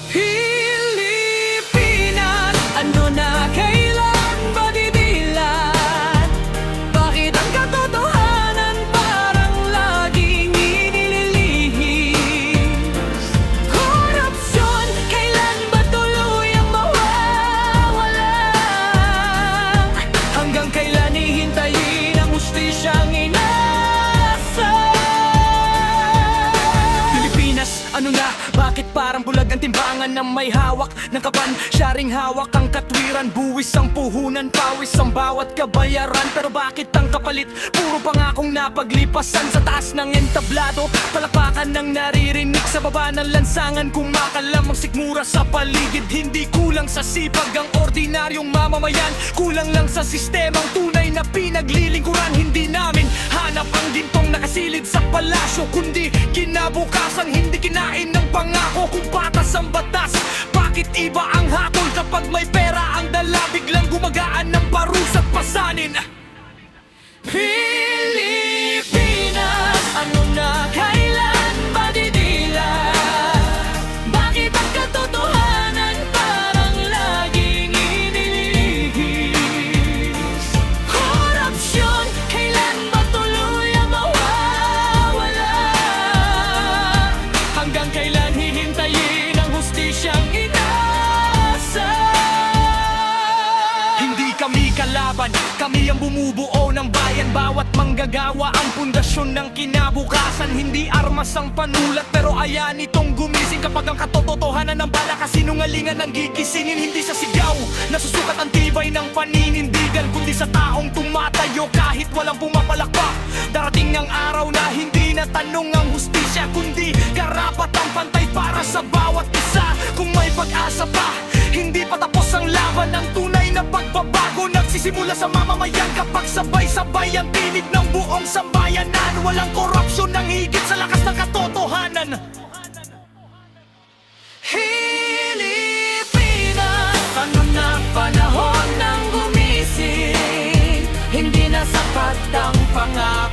Pilipinas, ano na kailan ba didilat? Bakit ang katotohanan parang laging inililihis? Korupsyon, kailan ba tuluyang mawawala? Hanggang kailan hihintayin ang hustisyang inasa? Pilipinas, ano na? Bakit parang bulag ang timbangan na may hawak ng kaban? Syaring hawak ang katwiran, buwis ang puhunan, pawis ang bawat kabayaran. Pero bakit ang kapalit? Puro pangakong napaglipasan sa taas ng entablado. Palakpakan ng naririnig sa baba ng lansangan. Kumakalamang sigmura sa paligid. Hindi kulang sa sipag ang ordinaryong mamamayan. Kulang lang sa sistemang tunay na pinaglilingkuran. Hindi namin hanap ang gintong nakasilid sa palasyo, kundi kinabukasan, hindi kinain ng pangako. Kung patas ang batas, bakit iba ang hatol? Kapag may pera ang dala, biglang gumagaan ng parusa't pasanin. Pilipinas, ano na kailan ba didilat? Bakit ang katotohanan parang laging inilihis? Korupsyon, kailan ba tuluyang mawawala? Hanggang kailan hihintayin ang hustisyang inasa? Hindi kami kalaban, kami ang bumubuo ng bayan. Bawat manggagawa ang pundasyon ng kinabukasan. Hindi armas ang panulat, pero ayan itong gumising. Kapag ang katotohanan ng bala kasinungalingan ang gigisingin. Hindi sa sigaw nasusukat ang tibay ng paninindigan, kundi sa taong tumatayo kahit walang pumapalakpak. Darating ang araw na hindi na tanong ang hustisya, kundi karapatang pantay para sa bawat isa. Kung may pag-asa pa, hindi pa tapos ang laban. Ang tunay na pagbabago nagsisimula sa mamamayan. Kapag sabay-sabay ang tinig ng buong sambayanan, walang korupsyon nang higit sa lakas ng katotohanan. Pilipinas, ano na panahon ng gumising? Hindi na sapat ang pangako.